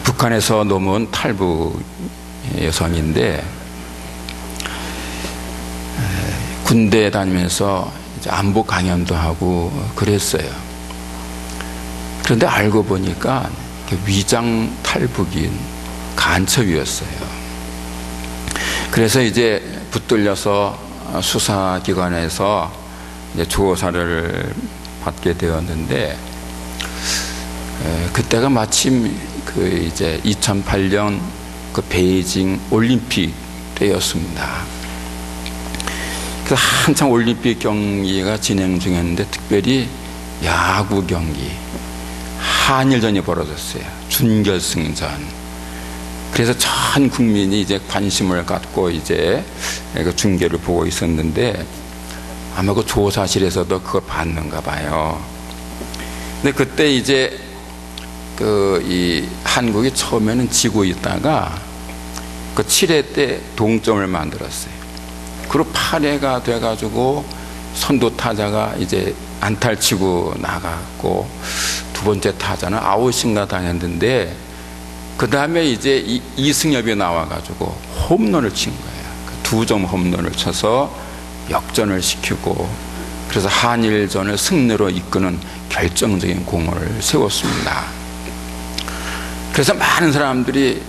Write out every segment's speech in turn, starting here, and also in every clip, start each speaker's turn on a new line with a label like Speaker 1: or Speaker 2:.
Speaker 1: 북한에서 넘어온 탈북 여성인데 군대에 다니면서 이제 안보 강연도 하고 그랬어요. 그런데 알고 보니까 위장 탈북인 간첩이었어요. 그래서 이제 붙들려서 수사기관에서 이제 조사를 받게 되었는데, 그때가 마침 이제 2008년 베이징 올림픽 때였습니다. 그래서 한창 올림픽 경기가 진행 중이었는데, 특별히 야구 경기, 한일전이 벌어졌어요. 준결승전. 그래서 전 국민이 이제 관심을 갖고 이제 그 중계를 보고 있었는데, 아마 그 조사실에서도 그걸 봤는가 봐요. 근데 그때 이제 이 한국이 처음에는 지고 있다가 7회 때 동점을 만들었어요. 그리고 8회가 돼가지고 선두 타자가 이제 안타를 치고 나갔고, 두 번째 타자는 아웃인가 다녔는데, 그 다음에 이제 이승엽이 나와가지고 홈런을 친 거예요. 2점 홈런을 쳐서 역전을 시키고, 그래서 한일전을 승리로 이끄는 결정적인 공을 세웠습니다. 그래서 많은 사람들이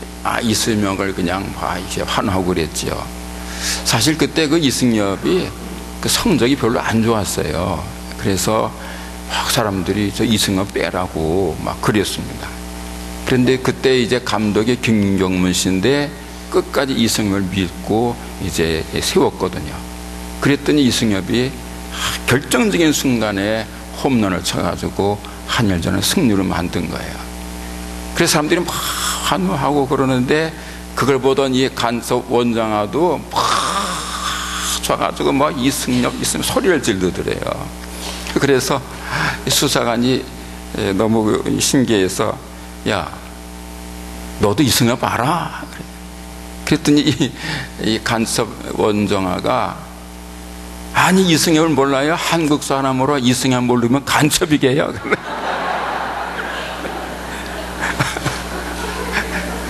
Speaker 1: 이승엽을 그냥 이제 환호하고 그랬지요. 사실 그때 이승엽이 성적이 별로 안 좋았어요. 그래서 사람들이 저 이승엽 빼라고 막 그랬습니다. 그런데 그때 이제 감독이 김경문 씨인데 끝까지 이승엽을 믿고 이제 세웠거든요. 그랬더니 이승엽이 결정적인 순간에 홈런을 쳐가지고 한일전을 승리로 만든 거예요. 그래서 사람들이 막 환호하고 그러는데, 그걸 보던 이 간섭 원장아도 막 쳐가지고 이승엽 소리를 지르더래요. 그래서 수사관이 너무 신기해서, 야, 너도 이승엽 알아? 그랬더니 이 간섭 원정아가, 아니 이승엽을 몰라요? 한국 사람으로 이승엽 모르면 간첩이게요.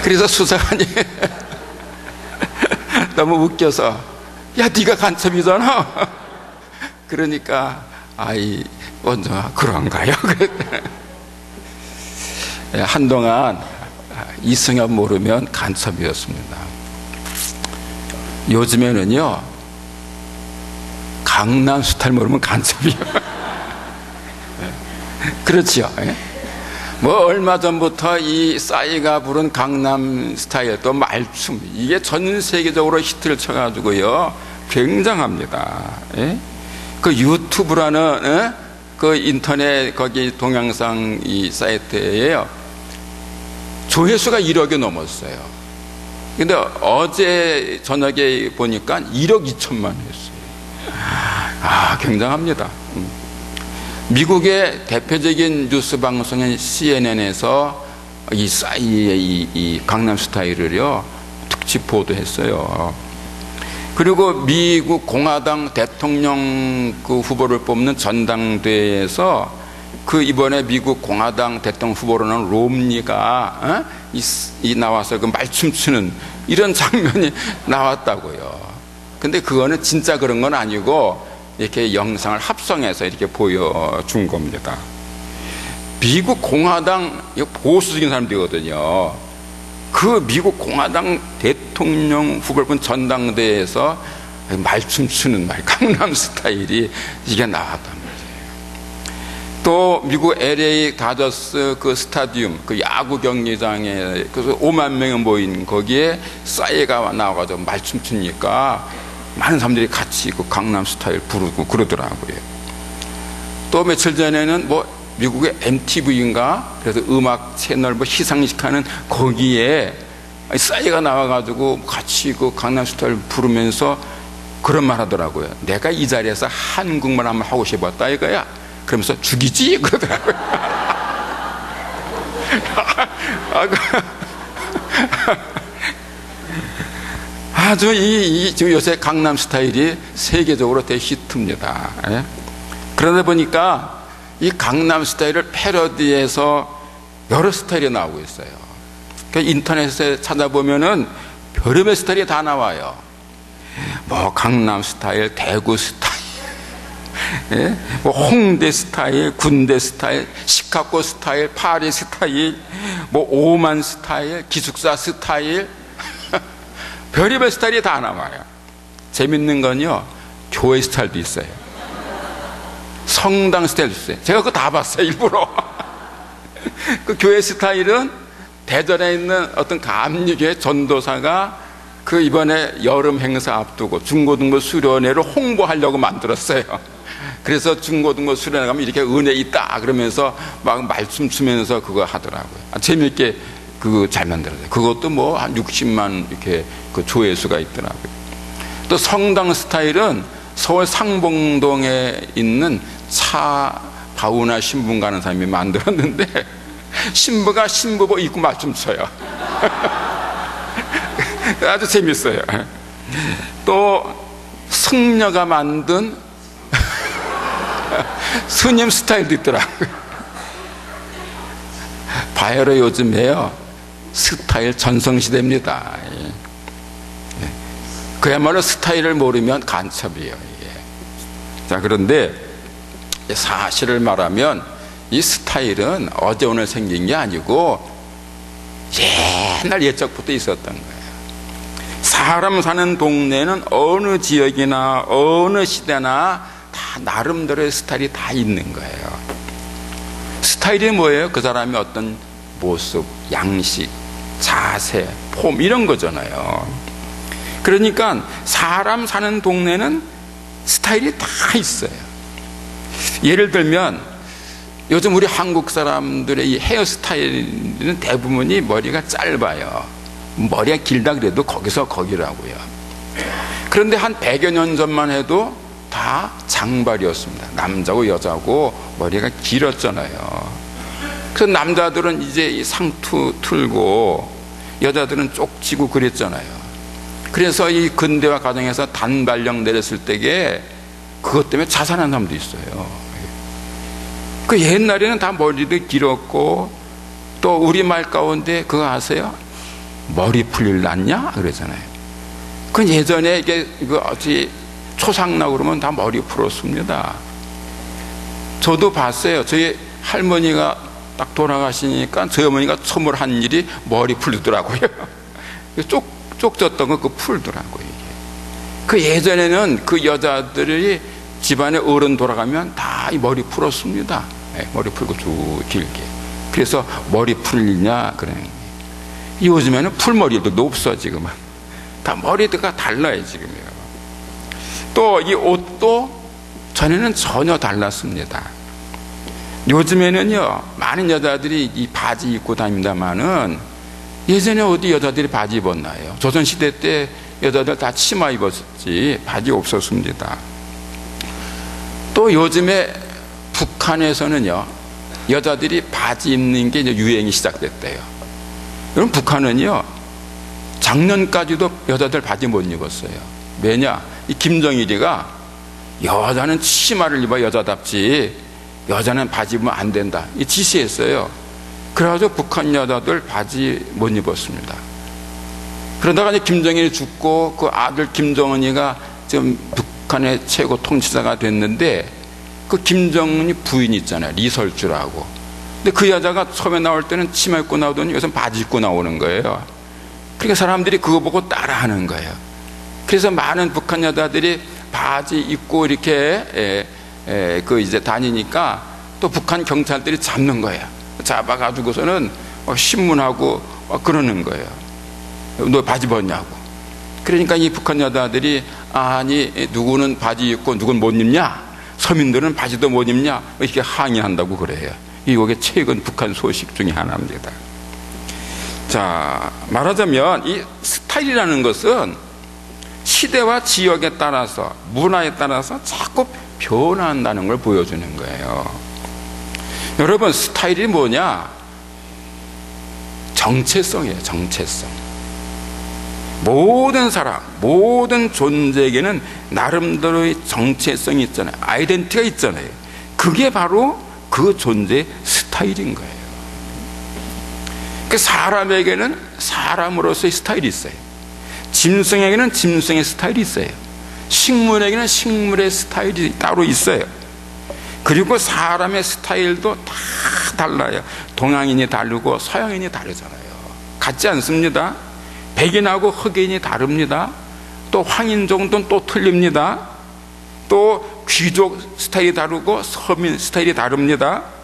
Speaker 1: 그래서 수사관이 너무 웃겨서, 야, 네가 간첩이잖아. 그러니까 아이 원정아, 그런가요? 한동안 이승엽 모르면 간첩이었습니다. 요즘에는요, 강남 스타일 모르면 간첩이에요. 그렇지요. 얼마 전부터 이 싸이가 부른 강남 스타일, 또 말춤, 이게 전 세계적으로 히트를 쳐가지고요, 굉장합니다. 그 유튜브라는 그 인터넷 거기 동영상 이 사이트에요, 조회수가 1억이 넘었어요. 근데 어제 저녁에 보니까 1억 2천만이었어요. 굉장합니다. 미국의 대표적인 뉴스 방송인 CNN에서 이 싸이의 이 강남 스타일을요, 특집 보도했어요. 그리고 미국 공화당 대통령 후보를 뽑는 전당대회에서 이번에 미국 공화당 대통령 후보로는 롬니가 나와서 말춤 추는 이런 장면이 나왔다고요. 근데 그거는 진짜 그런 건 아니고, 이렇게 영상을 합성해서 이렇게 보여준 겁니다. 미국 공화당 보수적인 사람들이거든요. 그 미국 공화당 대통령 후보를 본 전당대회에서 말춤 추는 강남 스타일이 이게 나왔단 말이에요. 또 미국 LA 다저스 스타디움 야구 경기장에 5만 명이 모인 거기에 싸이가 나와가지고 말춤 추니까 많은 사람들이 같이 강남 스타일 부르고 그러더라고요. 또 며칠 전에는 미국의 MTV인가, 그래서 음악 채널 시상식하는 거기에 싸이가 나와가지고 같이 강남 스타일 부르면서 그런 말 하더라고요. 내가 이 자리에서 한국말 한번 하고 싶었다 이거야. 그러면서 죽이지 그러더라고요. 아주 지금 요새 강남 스타일이 세계적으로 대히트입니다. 그러다 보니까 이 강남 스타일을 패러디해서 여러 스타일이 나오고 있어요. 그러니까 인터넷에 찾아보면은 별의별 스타일이 다 나와요. 뭐 강남 스타일, 대구 스타일, 예? 뭐 홍대 스타일, 군대 스타일, 시카고 스타일, 파리 스타일, 뭐 오만 스타일, 기숙사 스타일, 별의별 스타일이 다 나와요. 재밌는 건요, 교회 스타일도 있어요. 성당 스타일도 있어요. 제가 그거 다 봤어요, 일부러. 그 교회 스타일은 대전에 있는 어떤 감리교회 전도사가 그 이번에 여름 행사 앞두고 중고등부 수련회를 홍보하려고 만들었어요. 그래서 중고등부 수련회 가면 이렇게 은혜 있다 그러면서 막 말씀 주면서 그거 하더라고요. 재미있게 그거 잘 만들었어요. 그것도 뭐 한 60만 이렇게 그 조회수가 있더라고요. 또 성당 스타일은 서울 상봉동에 있는 차 바우나 신분 가는 사람이 만들었는데 신부가 신부복 입고 말씀 쳐요. 아주 재밌어요. 또 승려가 만든 스님 스타일도 있더라고요. 봐요로 요즘에요, 스타일 전성시대입니다. 그야말로 스타일을 모르면 간첩이에요, 이게. 자, 그런데 사실을 말하면 이 스타일은 어제 오늘 생긴 게 아니고 옛날 옛적부터 있었던 거예요. 사람 사는 동네는 어느 지역이나 어느 시대나 다 나름대로의 스타일이 다 있는 거예요. 스타일이 뭐예요? 그 사람의 어떤 모습, 양식, 자세, 폼 이런 거잖아요. 그러니까 사람 사는 동네는 스타일이 다 있어요. 예를 들면 요즘 우리 한국 사람들의 이 헤어스타일은 대부분이 머리가 짧아요. 머리가 길다 그래도 거기서 거기라고요. 그런데 한 100여 년 전만 해도 다 장발이었습니다. 남자고 여자고 머리가 길었잖아요. 그래서 남자들은 이제 이 상투 틀고 여자들은 쪽지고 그랬잖아요. 그래서 이 근대화 과정에서 단발령 내렸을 때에 그것 때문에 자살한 사람도 있어요. 그 옛날에는 다 머리도 길었고, 또 우리말 가운데 그거 아세요? 머리 풀 일 났냐? 그러잖아요. 그 예전에 이게 이거 어찌 초상나고 그러면 다 머리 풀었습니다. 저도 봤어요. 저희 할머니가 딱 돌아가시니까 저희 어머니가 처음으로 한 일이 머리 풀더라고요. 쪽 졌던 거 그 풀더라고요. 이게. 그 예전에는 그 여자들이 집안에 어른 돌아가면 다 이 머리 풀었습니다. 네, 머리 풀고 쭉 길게. 그래서 머리 풀리냐 그래. 요즘에는 풀머리도 없어 지금은. 다 머리가 달라요 지금요. 또 이 옷도 전에는 전혀 달랐습니다. 요즘에는요 많은 여자들이 이 바지 입고 다닙니다만은 예전에 어디 여자들이 바지 입었나요? 조선시대 때 여자들 다 치마 입었지 바지 없었습니다. 또 요즘에 북한에서는요 여자들이 바지 입는 게 이제 유행이 시작됐대요. 그럼 북한은요 작년까지도 여자들 바지 못 입었어요. 왜냐? 이 김정일이가 여자는 치마를 입어 여자답지 여자는 바지 입으면 안 된다 이 지시했어요. 그래가지고 북한 여자들 바지 못 입었습니다. 그러다가 이제 김정일이 죽고 그 아들 김정은이가 지금 북한의 최고 통치자가 됐는데 그 김정은이 부인 있잖아요. 리설주라고. 근데 그 여자가 처음에 나올 때는 치마 입고 나오더니 요새 바지 입고 나오는 거예요. 그러니까 사람들이 그거 보고 따라하는 거예요. 그래서 많은 북한 여자들이 바지 입고 이렇게 그 이제 다니니까 또 북한 경찰들이 잡는 거예요. 잡아가지고서는 신문하고 그러는 거예요. 너 바지 벗냐고. 그러니까 이 북한 여자들이 아니 누구는 바지 입고 누구는 못 입냐? 서민들은 바지도 못 입냐? 이렇게 항의한다고 그래요. 이게 최근 북한 소식 중에 하나입니다. 자, 말하자면 이 스타일이라는 것은 시대와 지역에 따라서 문화에 따라서 자꾸 변화한다는 걸 보여주는 거예요. 여러분 스타일이 뭐냐? 정체성이에요. 정체성. 모든 사람, 모든 존재에게는 나름대로의 정체성이 있잖아요. 아이덴티티가 있잖아요. 그게 바로 그 존재의 스타일인 거예요. 그 사람에게는 사람으로서의 스타일이 있어요. 짐승에게는 짐승의 스타일이 있어요. 식물에게는 식물의 스타일이 따로 있어요. 그리고 사람의 스타일도 다 달라요. 동양인이 다르고 서양인이 다르잖아요. 같지 않습니다. 백인하고 흑인이 다릅니다. 또 황인 정도는 또 틀립니다. 또 귀족 스타일이 다르고 서민 스타일이 다릅니다.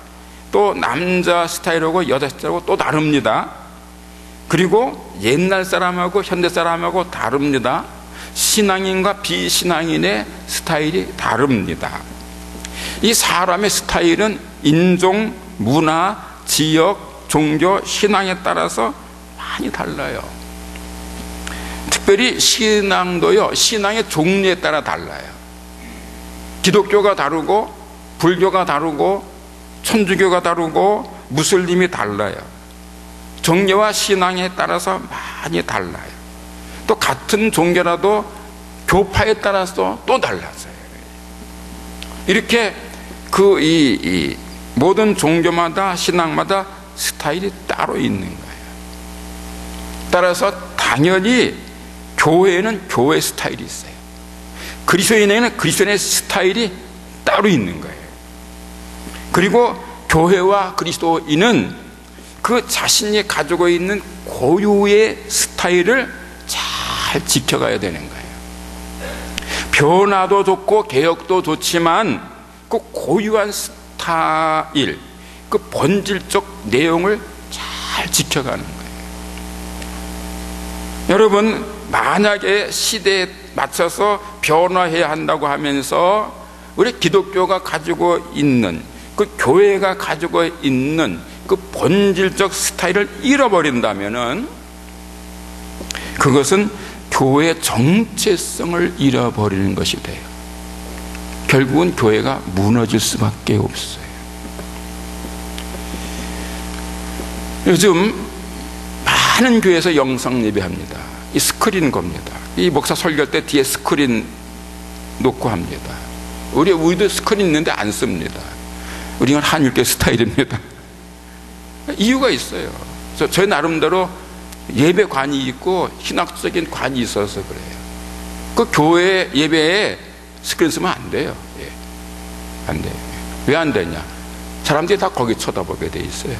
Speaker 1: 또 남자 스타일하고 여자 스타일하고 또 다릅니다. 그리고 옛날 사람하고 현대 사람하고 다릅니다. 신앙인과 비신앙인의 스타일이 다릅니다. 이 사람의 스타일은 인종, 문화, 지역, 종교, 신앙에 따라서 많이 달라요. 특별히 신앙도요, 신앙의 종류에 따라 달라요. 기독교가 다르고 불교가 다르고 천주교가 다르고 무슬림이 달라요. 종교와 신앙에 따라서 많이 달라요. 또 같은 종교라도 교파에 따라서 또 달라져요. 이렇게 이 모든 종교마다 신앙마다 스타일이 따로 있는 거예요. 따라서 당연히 교회에는 교회 스타일이 있어요. 그리스도인에게는 그리스도인의 스타일이 따로 있는 거예요. 그리고 교회와 그리스도인은 그 자신이 가지고 있는 고유의 스타일을 잘 지켜가야 되는 거예요. 변화도 좋고 개혁도 좋지만 그 고유한 스타일, 그 본질적 내용을 잘 지켜가는 거예요. 여러분, 만약에 시대에 맞춰서 변화해야 한다고 하면서 우리 기독교가 가지고 있는, 그 교회가 가지고 있는 그 본질적 스타일을 잃어버린다면은 그것은 교회의 정체성을 잃어버리는 것이 돼요. 결국은 교회가 무너질 수밖에 없어요. 요즘 많은 교회에서 영상 예배합니다. 이 스크린 겁니다. 이 목사 설교할 때 뒤에 스크린 놓고 합니다. 우리도 스크린 있는데 안 씁니다. 우리는 한일교 스타일입니다. 이유가 있어요. 저희 나름대로 예배관이 있고 신학적인 관이 있어서 그래요. 그 교회 예배에 스크린 쓰면 안 돼요. 예. 안 돼요. 왜 안 되냐? 사람들이 다 거기 쳐다보게 돼 있어요.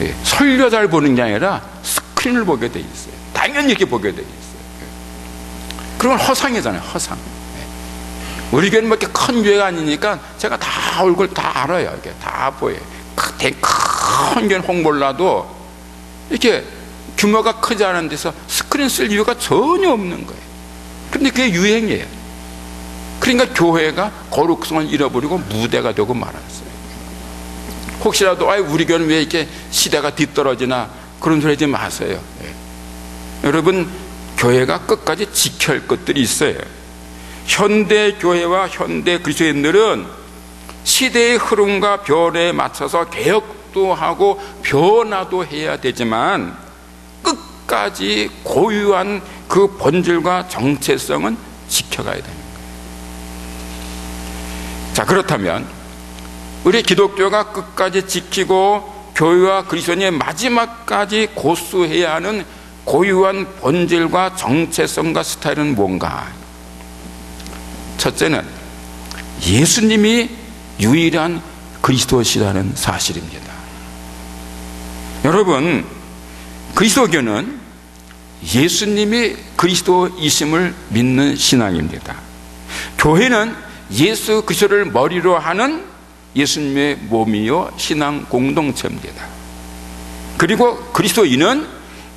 Speaker 1: 예. 설교 잘 보는 게 아니라 스크린을 보게 돼 있어요. 당연히 이렇게 보게 돼 있어요. 예. 그건 허상이잖아요. 허상. 예. 우리 교회는 뭐 이렇게 큰 교회가 아니니까 제가 다 얼굴 다 알아요. 이렇게 다 보여요. 큰 교회는 홍보를 놔도 이렇게 규모가 크지 않은 데서 스크린 쓸 이유가 전혀 없는 거예요. 그런데 그게 유행이에요. 그러니까 교회가 거룩성을 잃어버리고 무대가 되고 말았어요. 혹시라도 우리 교회는 왜 이렇게 시대가 뒤떨어지나 그런 소리 하지 마세요. 예. 여러분, 교회가 끝까지 지켜야 할 것들이 있어요. 현대 교회와 현대 그리스도인들은 시대의 흐름과 변화에 맞춰서 개혁도 하고 변화도 해야 되지만 끝까지 고유한 그 본질과 정체성은 지켜가야 되는 거예요. 자, 그렇다면 우리 기독교가 끝까지 지키고 교회와 그리스도인의 마지막까지 고수해야 하는 고유한 본질과 정체성과 스타일은 뭔가? 첫째는 예수님이 유일한 그리스도시라는 사실입니다. 여러분, 그리스도교는 예수님이 그리스도이심을 믿는 신앙입니다. 교회는 예수 그리스도를 머리로 하는 예수님의 몸이요 신앙 공동체입니다. 그리고 그리스도인은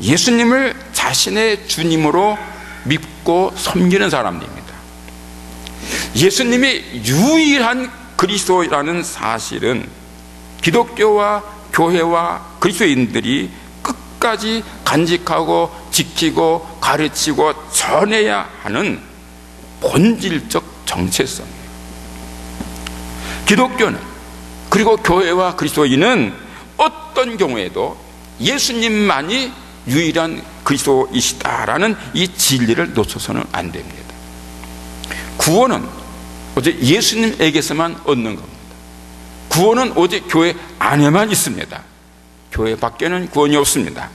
Speaker 1: 예수님을 자신의 주님으로 믿고 섬기는 사람입니다. 예수님이 유일한 그리스도라는 사실은 기독교와 교회와 그리스도인들이 끝까지 간직하고 지키고 가르치고 전해야 하는 본질적 정체성이에요. 기독교는 그리고 교회와 그리스도인은 어떤 경우에도 예수님만이 유일한 그리스도이시다라는 이 진리를 놓쳐서는 안 됩니다. 구원은 오직 예수님에게서만 얻는 겁니다. 구원은 오직 교회 안에만 있습니다. 교회 밖에는 구원이 없습니다.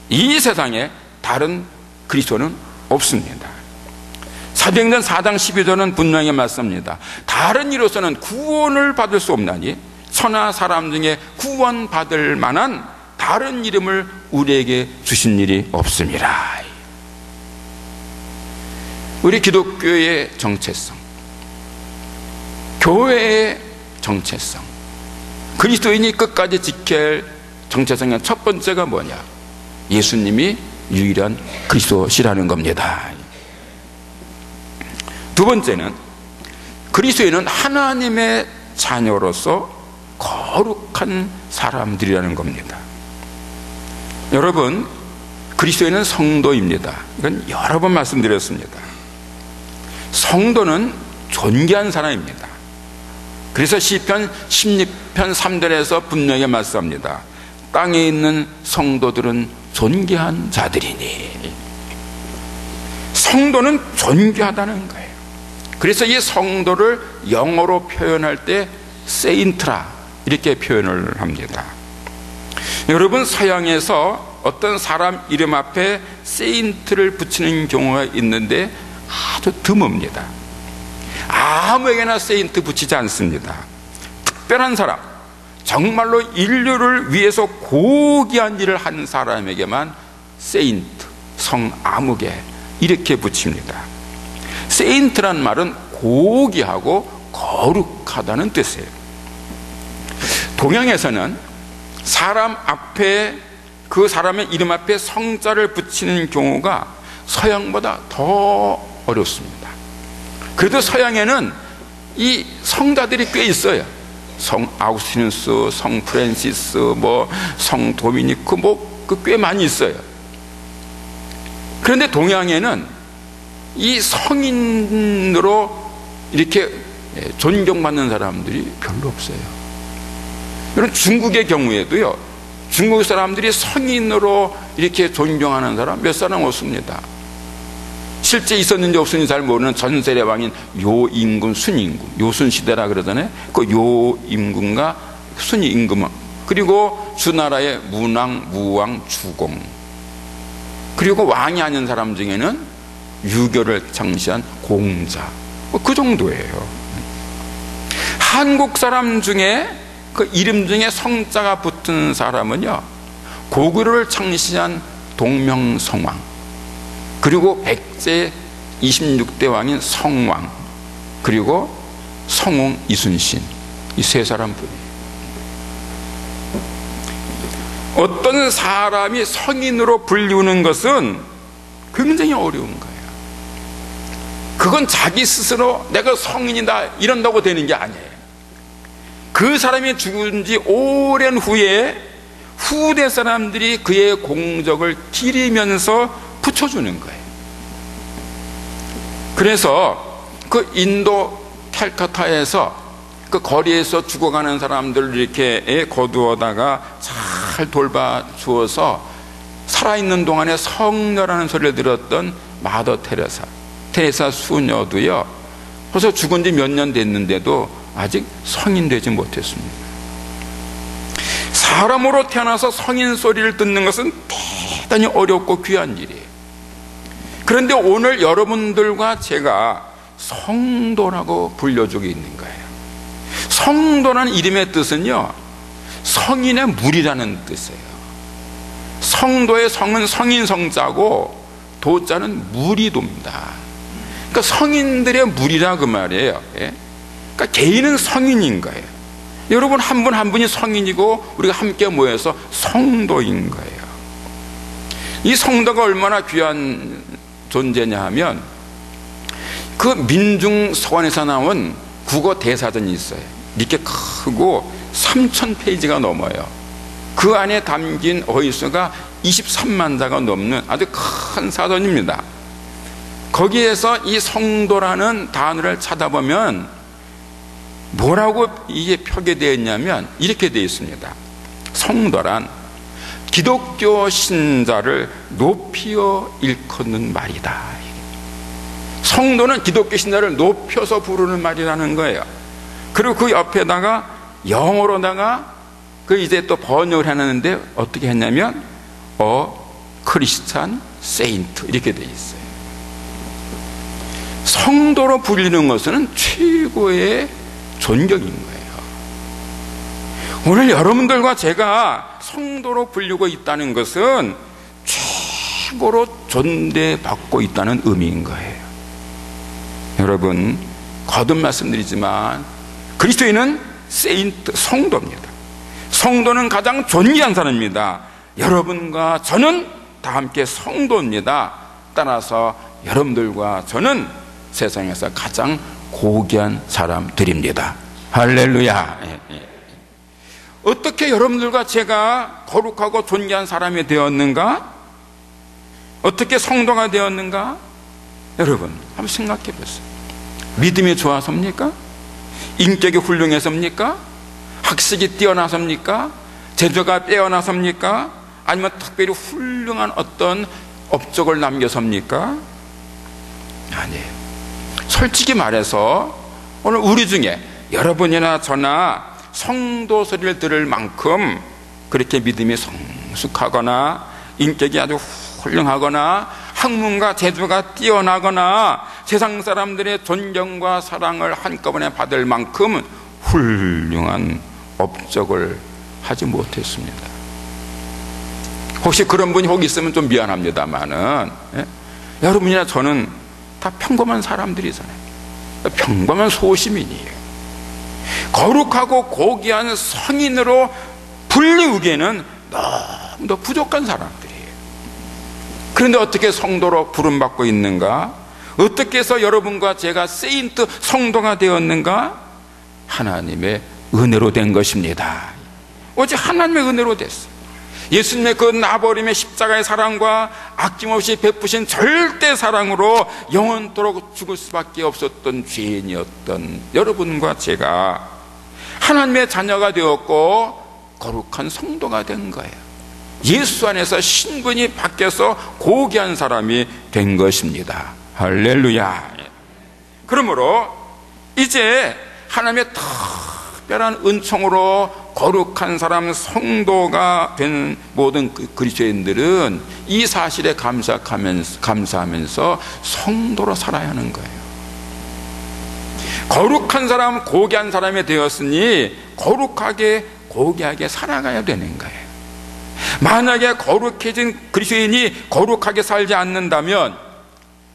Speaker 1: 이 세상에 다른 그리스도는 없습니다. 사도행전 4장 12절은 분명히 말씀합니다. 다른 이로서는 구원을 받을 수 없나니 천하 사람 중에 구원받을 만한 다른 이름을 우리에게 주신 일이 없습니다. 우리 기독교의 정체성, 교회의 정체성, 그리스도인이 끝까지 지켜야 할 정체성의 첫 번째가 뭐냐? 예수님이 유일한 그리스도시라는 겁니다. 두 번째는 그리스도인은 하나님의 자녀로서 거룩한 사람들이라는 겁니다. 여러분, 그리스도인은 성도입니다. 이건 여러 번 말씀드렸습니다. 성도는 존귀한 사람입니다. 그래서 시편 16편 3절에서 분명히 말씀합니다. 땅에 있는 성도들은 존귀한 자들이니. 성도는 존귀하다는 거예요. 그래서 이 성도를 영어로 표현할 때 세인트라 이렇게 표현을 합니다. 여러분, 서양에서 어떤 사람 이름 앞에 세인트를 붙이는 경우가 있는데 아주 드뭅니다. 아무에게나 세인트 붙이지 않습니다. 특별한 사람, 정말로 인류를 위해서 고귀한 일을 한 사람에게만 세인트, 성 아무개 이렇게 붙입니다. 세인트란 말은 고귀하고 거룩하다는 뜻이에요. 동양에서는 사람 앞에, 그 사람의 이름 앞에 성자를 붙이는 경우가 서양보다 더 어렵습니다. 그래도 서양에는 이 성자들이 꽤 있어요. 성 아우구스티누스, 성 프란시스, 성 도미니크, 꽤 많이 있어요. 그런데 동양에는 이 성인으로 이렇게 존경받는 사람들이 별로 없어요. 그런 중국의 경우에도요, 중국 사람들이 성인으로 이렇게 존경하는 사람 몇 사람 없습니다. 실제 있었는지 없었는지 잘 모르는 전세의 왕인 요임금, 순임금, 요순시대라 그러잖아요. 그 요임금과 순임금, 그리고 주나라의 문왕, 무왕, 주공, 그리고 왕이 아닌 사람 중에는 유교를 창시한 공자, 그 정도예요. 한국 사람 중에 그 이름 중에 성자가 붙은 사람은요, 고구려를 창시한 동명성왕, 그리고 백제 26대 왕인 성왕, 그리고 성웅 이순신, 이 세 사람뿐이에요. 어떤 사람이 성인으로 불리우는 것은 굉장히 어려운 거예요. 그건 자기 스스로 내가 성인이다 이런다고 되는 게 아니에요. 그 사람이 죽은 지 오랜 후에 후대 사람들이 그의 공적을 기리면서 붙여주는 거예요. 그래서 그 인도 칼카타에서 그 거리에서 죽어가는 사람들을 이렇게 거두어다가 잘 돌봐 주어서 살아있는 동안에 성녀라는 소리를 들었던 마더 테레사 수녀도요, 벌써 죽은 지 몇 년 됐는데도 아직 성인 되지 못했습니다. 사람으로 태어나서 성인 소리를 듣는 것은 대단히 어렵고 귀한 일이에요. 그런데 오늘 여러분들과 제가 성도라고 불려주고 있는 거예요. 성도라는 이름의 뜻은요, 성인의 무리라는 뜻이에요. 성도의 성은 성인 성자고 도자는 무리도입니다. 그러니까 성인들의 무리라 그 말이에요. 그러니까 개인은 성인인 거예요. 여러분 한 분 한 분이 성인이고 우리가 함께 모여서 성도인 거예요. 이 성도가 얼마나 귀한 존재냐 하면, 그 민중서원에서 나온 국어 대사전이 있어요. 이렇게 크고 3,000페이지가 넘어요. 그 안에 담긴 어휘수가 23만 자가 넘는 아주 큰 사전입니다. 거기에서 이 성도라는 단어를 찾아보면 뭐라고 이게 표기되어 있냐면 이렇게 되어 있습니다. 성도란 기독교 신자를 높이어 일컫는 말이다. 성도는 기독교 신자를 높여서 부르는 말이라는 거예요. 그리고 그 옆에다가 영어로다가 그 이제 또 번역을 해놨는데 어떻게 했냐면 크리스찬 세인트 이렇게 돼 있어요. 성도로 불리는 것은 최고의 존경인 거예요. 오늘 여러분들과 제가 성도로 불리고 있다는 것은 최고로 존대받고 있다는 의미인 거예요. 여러분, 거듭 말씀드리지만 그리스도인은 세인트, 성도입니다. 성도는 가장 존귀한 사람입니다. 여러분과 저는 다 함께 성도입니다. 따라서 여러분들과 저는 세상에서 가장 고귀한 사람들입니다. 할렐루야. 어떻게 여러분들과 제가 거룩하고 존귀한 사람이 되었는가? 어떻게 성도가 되었는가? 여러분, 한번 생각해 보세요. 믿음이 좋아서입니까? 인격이 훌륭해서입니까? 학식이 뛰어나서입니까? 재주가 빼어나서입니까? 아니면 특별히 훌륭한 어떤 업적을 남겨서입니까? 아니에요. 솔직히 말해서 오늘 우리 중에 여러분이나 저나 성도 소리를 들을 만큼 그렇게 믿음이 성숙하거나 인격이 아주 훌륭하거나 학문과 재주가 뛰어나거나 세상 사람들의 존경과 사랑을 한꺼번에 받을 만큼 훌륭한 업적을 하지 못했습니다. 혹시 그런 분이 혹 있으면 좀 미안합니다만은, 여러분이나 저는 다 평범한 사람들이잖아요. 평범한 소시민이에요. 거룩하고 고귀한 성인으로 불리우기에는 너무도 부족한 사람들이에요. 그런데 어떻게 성도로 부름받고 있는가? 어떻게 해서 여러분과 제가 세인트 성도가 되었는가? 하나님의 은혜로 된 것입니다. 오직 하나님의 은혜로 됐어요. 예수님의 그 나버림의 십자가의 사랑과 아낌없이 베푸신 절대 사랑으로 영원토록 죽을 수밖에 없었던 죄인이었던 여러분과 제가 하나님의 자녀가 되었고 거룩한 성도가 된 거예요. 예수 안에서 신분이 바뀌어서 고귀한 사람이 된 것입니다. 할렐루야. 그러므로 이제 하나님의 특별한 은총으로 거룩한 사람, 성도가 된 모든 그리스도인들은 이 사실에 감사하면서 성도로 살아야 하는 거예요. 거룩한 사람, 고귀한 사람이 되었으니 거룩하게 고귀하게 살아가야 되는 거예요. 만약에 거룩해진 그리스도인이 거룩하게 살지 않는다면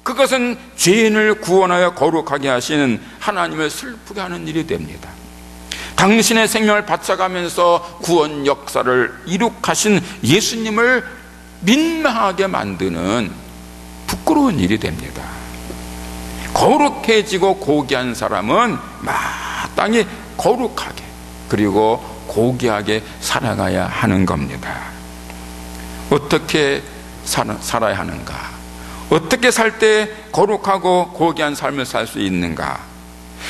Speaker 1: 그것은 죄인을 구원하여 거룩하게 하시는 하나님을 슬프게 하는 일이 됩니다. 당신의 생명을 바쳐가면서 구원 역사를 이룩하신 예수님을 민망하게 만드는 부끄러운 일이 됩니다. 거룩해지고 고귀한 사람은 마땅히 거룩하게 그리고 고귀하게 살아가야 하는 겁니다. 어떻게 살아야 하는가? 어떻게 살 때 거룩하고 고귀한 삶을 살 수 있는가?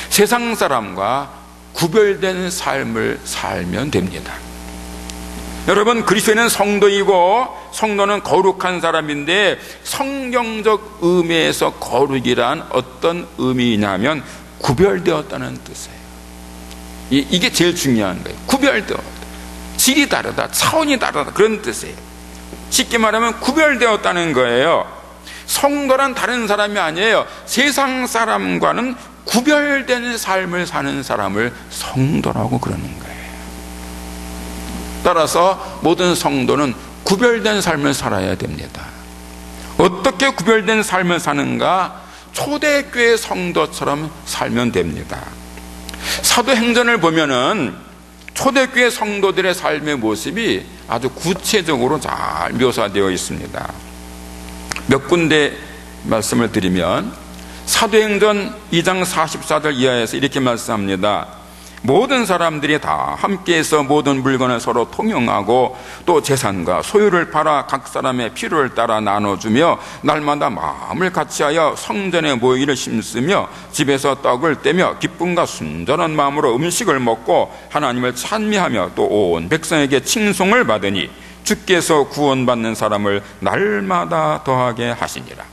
Speaker 1: 세상 사람과 구별된 삶을 살면 됩니다. 여러분, 그리스도인은 성도이고 성도는 거룩한 사람인데 성경적 의미에서 거룩이란 어떤 의미냐면 구별되었다는 뜻이에요. 이게 제일 중요한 거예요. 구별되었다. 질이 다르다, 차원이 다르다, 그런 뜻이에요. 쉽게 말하면 구별되었다는 거예요. 성도란 다른 사람이 아니에요. 세상 사람과는 구별된 삶을 사는 사람을 성도라고 그러는 거예요. 따라서 모든 성도는 구별된 삶을 살아야 됩니다. 어떻게 구별된 삶을 사는가? 초대교회 성도처럼 살면 됩니다. 사도행전을 보면은 초대교회 성도들의 삶의 모습이 아주 구체적으로 잘 묘사되어 있습니다. 몇 군데 말씀을 드리면 사도행전 2장 44절 이하에서 이렇게 말씀합니다. 모든 사람들이 다 함께해서 모든 물건을 서로 통용하고 또 재산과 소유를 팔아 각 사람의 필요를 따라 나눠주며 날마다 마음을 같이하여 성전에 모이기를 힘쓰며 집에서 떡을 떼며 기쁨과 순전한 마음으로 음식을 먹고 하나님을 찬미하며 또 온 백성에게 칭송을 받으니 주께서 구원받는 사람을 날마다 더하게 하시니라.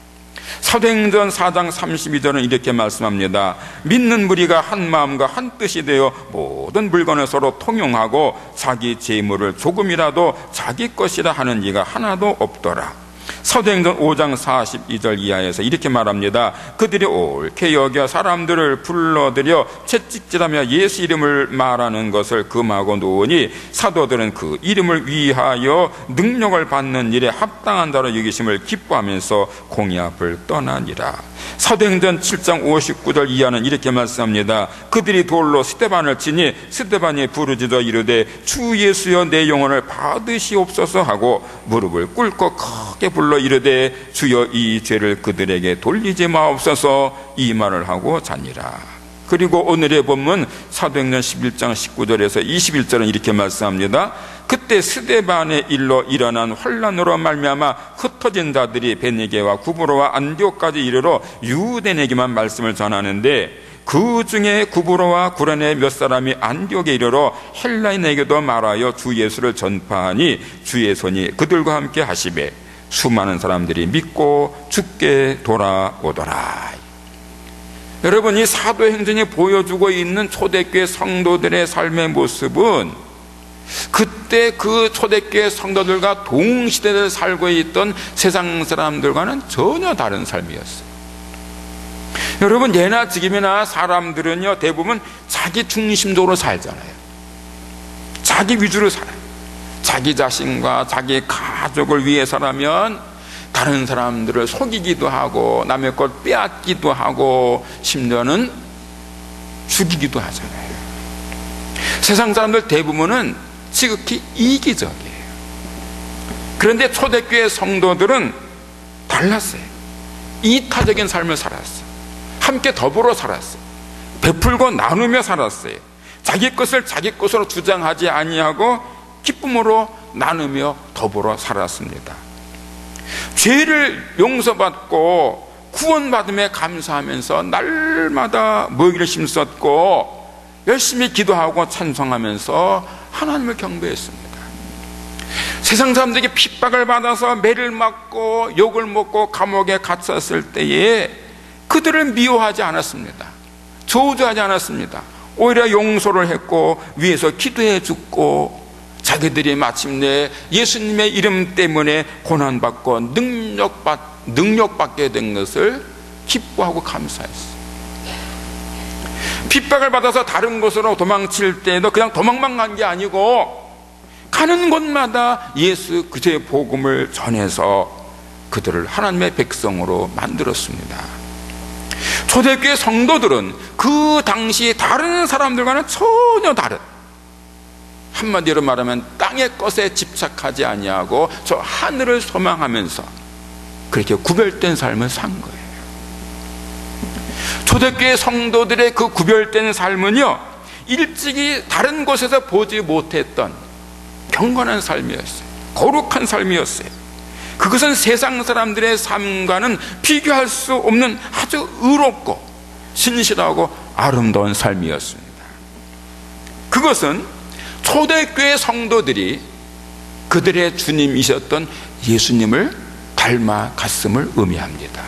Speaker 1: 사도행전 4장 32절은 이렇게 말씀합니다. 믿는 무리가 한 마음과 한 뜻이 되어 모든 물건을 서로 통용하고 자기 재물을 조금이라도 자기 것이라 하는 이가 하나도 없더라. 사도행전 5장 42절 이하에서 이렇게 말합니다. 그들이 옳게 여겨 사람들을 불러들여 채찍질하며 예수 이름을 말하는 것을 금하고 놓으니 사도들은 그 이름을 위하여 능력을 받는 일에 합당한 자로 여기심을 기뻐하면서 공의 앞을 떠나니라. 사도행전 7장 59절 이하는 이렇게 말씀합니다. 그들이 돌로 스데반을 치니 스데반이 부르짖어 이르되 주 예수여 내 영혼을 받으시옵소서 하고 무릎을 꿇고 크게 불러 이르되 주여 이 죄를 그들에게 돌리지 마옵소서 이 말을 하고 자니라. 그리고 오늘의 본문 사도행전 11장 19절에서 21절은 이렇게 말씀합니다. 그때 스데반의 일로 일어난 환란으로 말미암아 흩어진 자들이 베니게와 구브로와 안디옥까지 이르러 유대인에게만 말씀을 전하는데 그 중에 구브로와 구레네 몇 사람이 안디옥에 이르러 헬라인에게도 말하여 주 예수를 전파하니 주의 손이 그들과 함께 하시매 수많은 사람들이 믿고 주께 돌아오더라. 여러분, 이 사도행전이 보여주고 있는 초대교회 성도들의 삶의 모습은 그때 그 초대교회 성도들과 동시대를 살고 있던 세상 사람들과는 전혀 다른 삶이었어요. 여러분, 예나 지금이나 사람들은요 대부분 자기 중심적으로 살잖아요. 자기 위주로 살아요. 자기 자신과 자기 가족을 위해서라면 다른 사람들을 속이기도 하고 남의 것 빼앗기도 하고 심지어는 죽이기도 하잖아요. 세상 사람들 대부분은 지극히 이기적이에요. 그런데 초대교회 성도들은 달랐어요. 이타적인 삶을 살았어요. 함께 더불어 살았어요. 베풀고 나누며 살았어요. 자기 것을 자기 것으로 주장하지 아니하고 기쁨으로 나누며 더불어 살았습니다. 죄를 용서받고 구원받음에 감사하면서 날마다 먹이를 심었고 열심히 기도하고 찬송하면서 하나님을 경배했습니다. 세상 사람들에게 핍박을 받아서 매를 맞고 욕을 먹고 감옥에 갇혔을 때에 그들을 미워하지 않았습니다. 저주하지 않았습니다. 오히려 용서를 했고 위에서 기도해 주고 자기들이 마침내 예수님의 이름 때문에 고난받고 능력받게 된 것을 기뻐하고 감사했어요. 핍박을 받아서 다른 곳으로 도망칠 때에도 그냥 도망만 간 게 아니고 가는 곳마다 예수 그리스도의 복음을 전해서 그들을 하나님의 백성으로 만들었습니다. 초대교회 성도들은 그 당시 다른 사람들과는 전혀 다른, 한마디로 말하면 땅의 것에 집착하지 아니하고 저 하늘을 소망하면서 그렇게 구별된 삶을 산 거예요. 초대교회 성도들의 그 구별된 삶은요 일찍이 다른 곳에서 보지 못했던 경건한 삶이었어요. 거룩한 삶이었어요. 그것은 세상 사람들의 삶과는 비교할 수 없는 아주 의롭고 신실하고 아름다운 삶이었습니다. 그것은 초대교회 성도들이 그들의 주님이셨던 예수님을 닮아갔음을 의미합니다.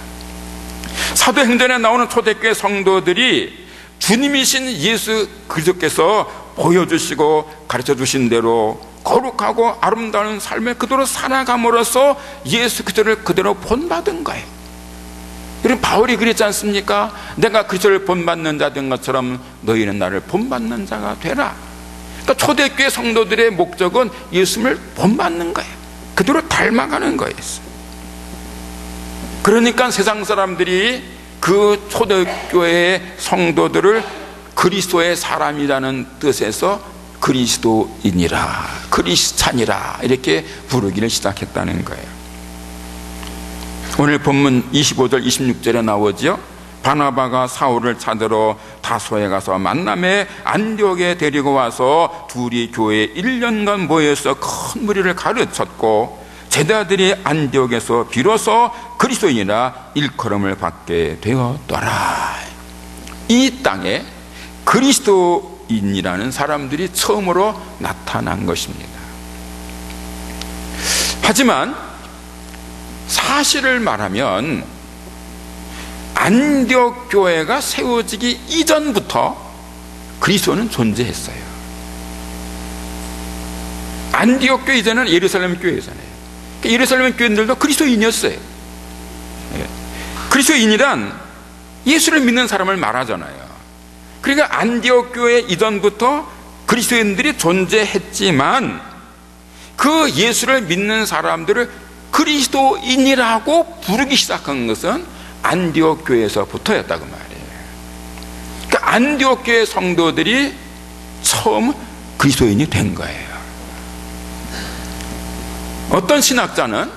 Speaker 1: 사도행전에 나오는 초대교회 성도들이 주님이신 예수 그리스도께서 보여주시고 가르쳐주신 대로 거룩하고 아름다운 삶을 그대로 살아감으로써 예수 그리스도를 그대로 본받은 거예요. 여러분, 바울이 그랬지 않습니까? 내가 그리스도를 본받는 자 된 것처럼 너희는 나를 본받는 자가 되라. 그러니까 초대교회 성도들의 목적은 예수님을 본받는 거예요. 그대로 닮아가는 거였어요. 그러니까 세상 사람들이 그 초대교회의 성도들을 그리스도의 사람이라는 뜻에서 그리스도인이라, 그리스찬이라 이렇게 부르기를 시작했다는 거예요. 오늘 본문 25절 26절에 나오죠. 바나바가 사울을 찾으러 다소에 가서 만남에 안디옥에 데리고 와서 둘이 교회에 1년간 모여서 큰 무리를 가르쳤고 제자들이 안디옥에서 비로소 그리스도인이라 일컬음을 받게 되었더라. 이 땅에 그리스도인이라는 사람들이 처음으로 나타난 것입니다. 하지만 사실을 말하면 안디옥 교회가 세워지기 이전부터 그리스도는 존재했어요. 안디옥 교회 이전은 예루살렘 교회잖아요. 예루살렘 교인들도 그리스도인이었어요. 그리스도인이란 예수를 믿는 사람을 말하잖아요. 그러니까 안디옥 교회 이전부터 그리스도인들이 존재했지만 그 예수를 믿는 사람들을 그리스도인이라고 부르기 시작한 것은 안디옥 교회에서부터였다고 말이에요. 그러니까 안디옥 교회 성도들이 처음 그리스도인이 된 거예요. 어떤 신학자는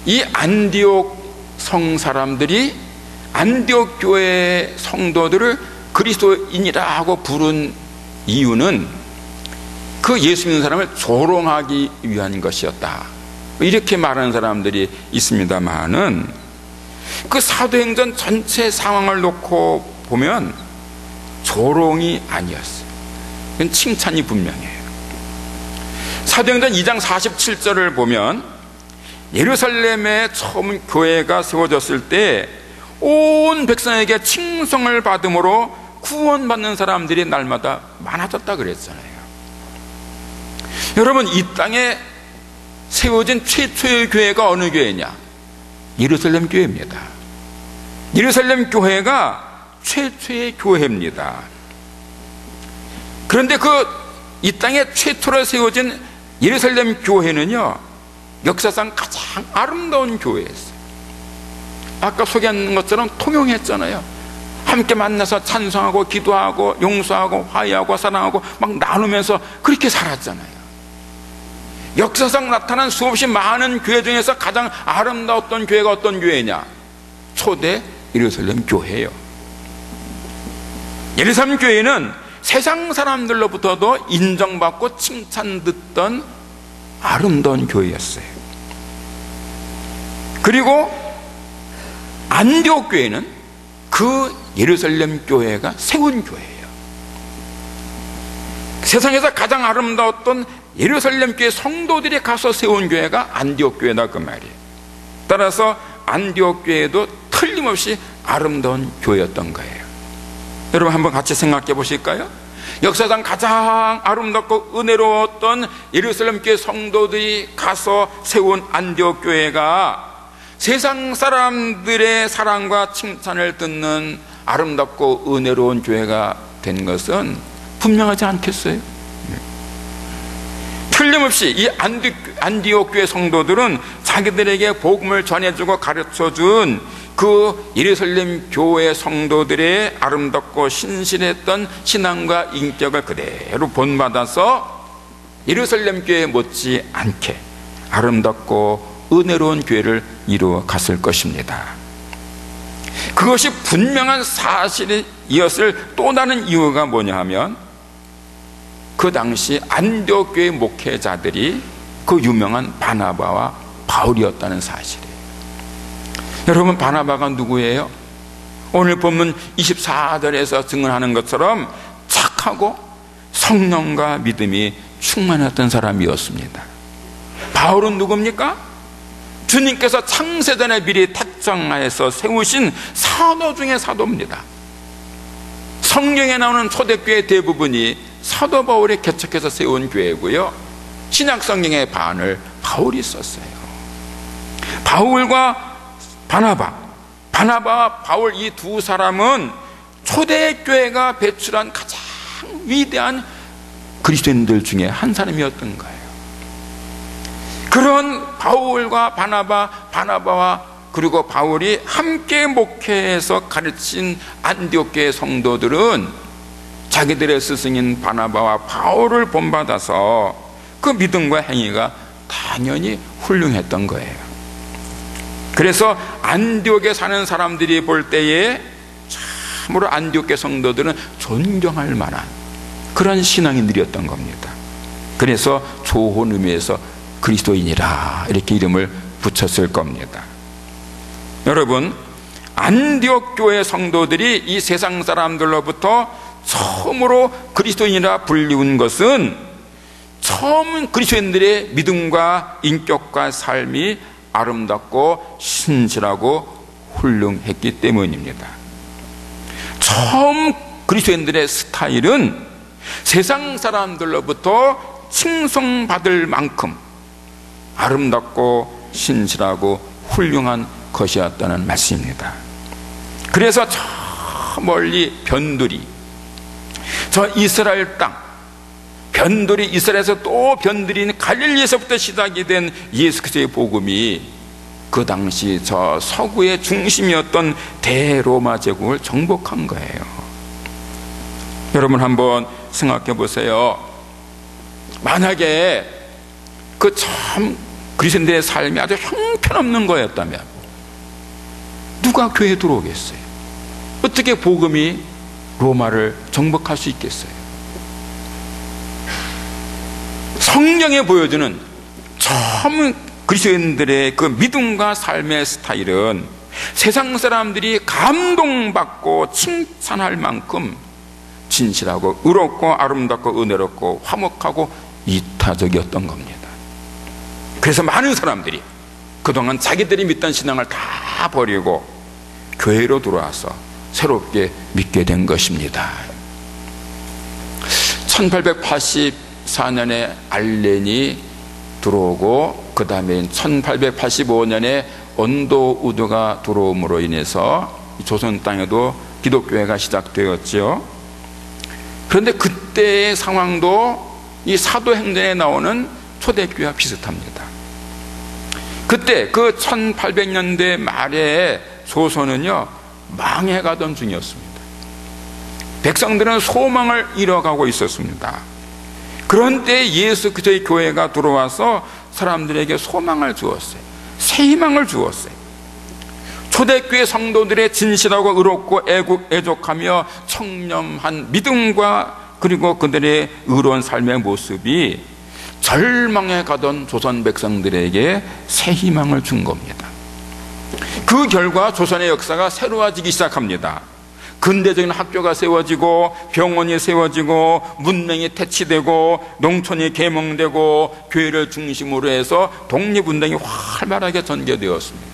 Speaker 1: 이 안디옥 성 사람들이 안디옥 교회 성도들을 그리스도인이라고 부른 이유는 그 예수 믿는 사람을 조롱하기 위한 것이었다, 이렇게 말하는 사람들이 있습니다만은 그 사도행전 전체 상황을 놓고 보면 조롱이 아니었어요. 그건 칭찬이 분명해요. 사도행전 2장 47절을 보면 예루살렘에 처음 교회가 세워졌을 때 온 백성에게 칭송을 받음으로 구원받는 사람들이 날마다 많아졌다 그랬잖아요. 여러분, 이 땅에 세워진 최초의 교회가 어느 교회냐? 예루살렘 교회입니다. 예루살렘 교회가 최초의 교회입니다. 그런데 이 땅에 최초로 세워진 예루살렘 교회는요, 역사상 가장 아름다운 교회였어요. 아까 소개한 것처럼 통용했잖아요. 함께 만나서 찬송하고 기도하고 용서하고 화해하고 사랑하고 막 나누면서 그렇게 살았잖아요. 역사상 나타난 수없이 많은 교회 중에서 가장 아름다웠던 교회가 어떤 교회냐? 초대 예루살렘 교회예요. 예루살렘 교회는 세상 사람들로부터도 인정받고 칭찬듣던 아름다운 교회였어요. 그리고 안디옥 교회는 그 예루살렘 교회가 세운 교회예요. 세상에서 가장 아름다웠던 예루살렘 교회 성도들이 가서 세운 교회가 안디옥 교회다, 그 말이에요. 따라서 안디옥 교회도 틀림없이 아름다운 교회였던 거예요. 여러분, 한번 같이 생각해 보실까요? 역사상 가장 아름답고 은혜로웠던 예루살렘 교회 성도들이 가서 세운 안디옥 교회가 세상 사람들의 사랑과 칭찬을 듣는 아름답고 은혜로운 교회가 된 것은 분명하지 않겠어요? 틀림없이 이 안디옥 교회 성도들은 자기들에게 복음을 전해주고 가르쳐준 그 예루살렘 교회 성도들의 아름답고 신실했던 신앙과 인격을 그대로 본받아서 예루살렘 교회 못지 않게 아름답고 은혜로운 교회를 이루어 갔을 것입니다. 그것이 분명한 사실이었을 또 다른 이유가 뭐냐 하면 그 당시 안디옥 교회 목회자들이 그 유명한 바나바와 바울이었다는 사실이에요. 여러분, 바나바가 누구예요? 오늘 본문 24절에서 증언하는 것처럼 착하고 성령과 믿음이 충만했던 사람이었습니다. 바울은 누굽니까? 주님께서 창세전에 미리 택정하여서 세우신 사도 중에 사도입니다. 성경에 나오는 초대교회 대부분이 사도 바울이 개척해서 세운 교회고요, 신약 성경의 반을 바울이 썼어요. 바울과 바나바와 바울, 이 두 사람은 초대교회가 배출한 가장 위대한 그리스도인들 중에 한 사람이었던 거예요. 그런 바울과 바나바와 그리고 바울이 함께 목회해서 가르친 안디옥 교회 성도들은 자기들의 스승인 바나바와 바울을 본받아서 그 믿음과 행위가 당연히 훌륭했던 거예요. 그래서 안디옥에 사는 사람들이 볼 때에 참으로 안디옥 교회 성도들은 존경할 만한 그런 신앙인들이었던 겁니다. 그래서 좋은 의미에서 그리스도인이라 이렇게 이름을 붙였을 겁니다. 여러분, 안디옥 교회 성도들이 이 세상 사람들로부터 처음으로 그리스도인이라 불리운 것은 처음 그리스도인들의 믿음과 인격과 삶이 아름답고 신실하고 훌륭했기 때문입니다. 처음 그리스도인들의 스타일은 세상 사람들로부터 칭송받을 만큼 아름답고 신실하고 훌륭한 것이었다는 말씀입니다. 그래서 저 멀리 변두리, 저 이스라엘 땅, 변두리 이스라엘에서 또 변두리인 갈릴리에서부터 시작이 된 예수 그리스도의 복음이 그 당시 저 서구의 중심이었던 대로마 제국을 정복한 거예요. 여러분 한번 생각해 보세요. 만약에 그 참 그리스도인들의 삶이 아주 형편없는 거였다면 누가 교회에 들어오겠어요? 어떻게 복음이 로마를 정복할 수 있겠어요? 성경에 보여주는 처음 그리스도인들의 그 믿음과 삶의 스타일은 세상 사람들이 감동받고 칭찬할 만큼 진실하고 의롭고 아름답고 은혜롭고 화목하고 이타적이었던 겁니다. 그래서 많은 사람들이 그동안 자기들이 믿던 신앙을 다 버리고 교회로 들어와서 새롭게 믿게 된 것입니다. 1884년에 알렌이 들어오고 그 다음에 1885년에 언도 우드가 들어옴으로 인해서 조선 땅에도 기독교회가 시작되었죠. 그런데 그때의 상황도 이 사도행전에 나오는 초대교회와 비슷합니다. 그때 그 1800년대 말에 조선은요 망해가던 중이었습니다. 백성들은 소망을 잃어가고 있었습니다. 그런데 예수 그리스도의 교회가 들어와서 사람들에게 소망을 주었어요. 새 희망을 주었어요. 초대교회 성도들의 진실하고 의롭고 애족하며 청렴한 믿음과 그리고 그들의 의로운 삶의 모습이 절망에 가던 조선 백성들에게 새 희망을 준 겁니다. 그 결과 조선의 역사가 새로워지기 시작합니다. 근대적인 학교가 세워지고 병원이 세워지고 문명이 퇴치되고 농촌이 계몽되고 교회를 중심으로 해서 독립운동이 활발하게 전개되었습니다.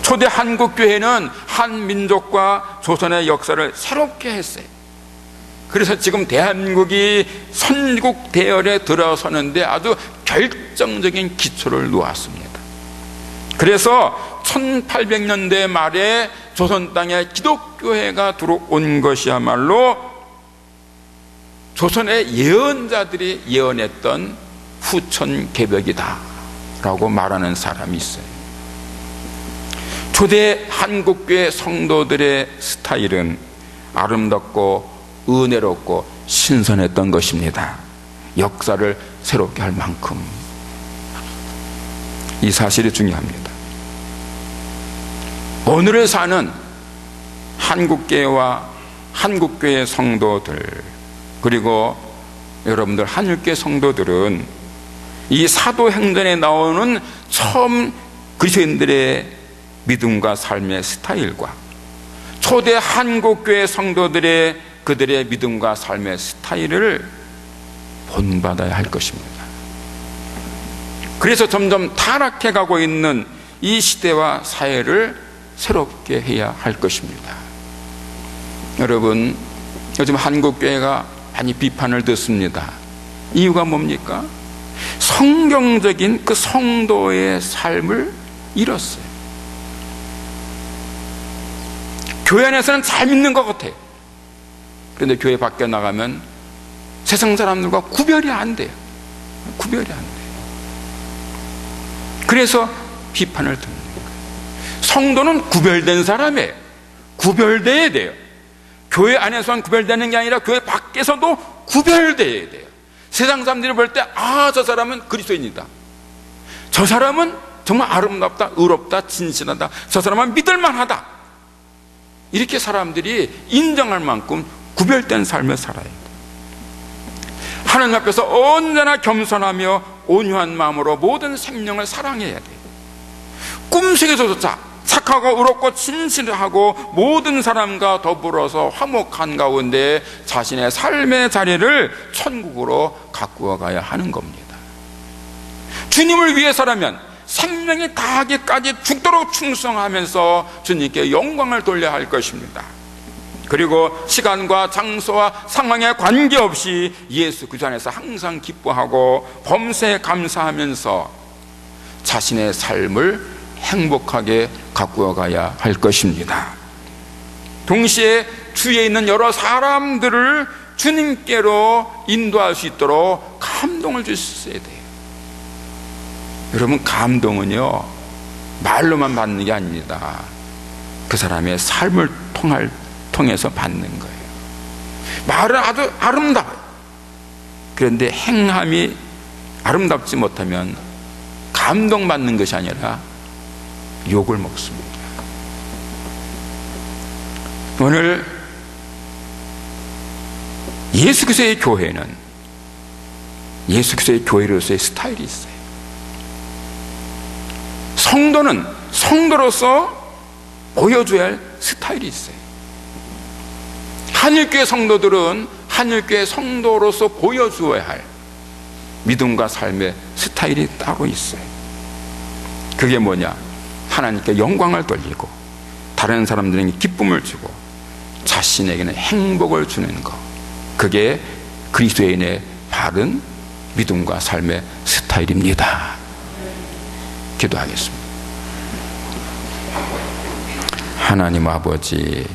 Speaker 1: 초대 한국교회는 한민족과 조선의 역사를 새롭게 했어요. 그래서 지금 대한민국이 선국 대열에 들어서는데 아주 결정적인 기초를 놓았습니다. 그래서 1800년대 말에 조선 땅에 기독교회가 들어온 것이야말로 조선의 예언자들이 예언했던 후천개벽이다 라고 말하는 사람이 있어요. 초대 한국교회 성도들의 스타일은 아름답고 은혜롭고 신선했던 것입니다. 역사를 새롭게 할 만큼 이 사실이 중요합니다. 오늘을 사는 한국교회와 한국교회 성도들 그리고 여러분들 한일교회 성도들은 이 사도행전에 나오는 처음 그리스도인들의 믿음과 삶의 스타일과 초대 한국교회 성도들의 그들의 믿음과 삶의 스타일을 본받아야 할 것입니다. 그래서 점점 타락해가고 있는 이 시대와 사회를 새롭게 해야 할 것입니다. 여러분, 요즘 한국교회가 많이 비판을 듣습니다. 이유가 뭡니까? 성경적인 그 성도의 삶을 잃었어요. 교회 안에서는 잘 믿는 것 같아요. 그런데 교회 밖에 나가면 세상 사람들과 구별이 안 돼요. 구별이 안 돼요. 그래서 비판을 듣는 거예요. 성도는 구별된 사람이에요. 구별돼야 돼요. 교회 안에서만 구별되는 게 아니라 교회 밖에서도 구별돼야 돼요. 세상 사람들이 볼 때 저 사람은 그리스도인이다. 저 사람은 정말 아름답다, 의롭다, 진실하다. 저 사람은 믿을만하다. 이렇게 사람들이 인정할 만큼 구별된 삶을 살아야 돼요. 하나님 앞에서 언제나 겸손하며 온유한 마음으로 모든 생명을 사랑해야 돼요. 꿈속에서조차 착하고 의롭고 진실하고 모든 사람과 더불어서 화목한 가운데 자신의 삶의 자리를 천국으로 가꾸어 가야 하는 겁니다. 주님을 위해서라면 생명이 다하기까지 죽도록 충성하면서 주님께 영광을 돌려야 할 것입니다. 그리고 시간과 장소와 상황에 관계없이 예수 그리스도 안에서 항상 기뻐하고 범사에 감사하면서 자신의 삶을 행복하게 가꾸어 가야 할 것입니다. 동시에 주위에 있는 여러 사람들을 주님께로 인도할 수 있도록 감동을 줄 수 있어야 돼요. 여러분, 감동은요 말로만 받는 게 아닙니다. 그 사람의 삶을 통해서 받는 거예요. 말은 아주 아름다워요. 그런데 행함이 아름답지 못하면 감동받는 것이 아니라 욕을 먹습니다. 오늘 예수 그리스도의 교회는 예수 그리스도의 교회로서의 스타일이 있어요. 성도는 성도로서 보여줘야 할 스타일이 있어요. 한일교회 성도들은 한일교회 성도로서 보여주어야 할 믿음과 삶의 스타일이 따로 있어요. 그게 뭐냐? 하나님께 영광을 돌리고 다른 사람들에게 기쁨을 주고 자신에게는 행복을 주는 것, 그게 그리스도인의 바른 믿음과 삶의 스타일입니다. 기도하겠습니다. 하나님 아버지,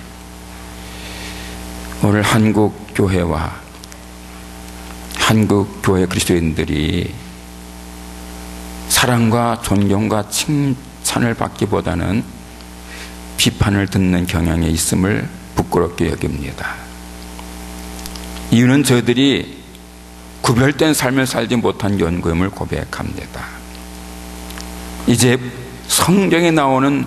Speaker 1: 오늘 한국 교회와 한국 교회 그리스도인들이 사랑과 존경과 칭찬을 받기보다는 비판을 듣는 경향에 있음을 부끄럽게 여깁니다. 이유는 저희들이 구별된 삶을 살지 못한 연구임을 고백합니다. 이제 성경에 나오는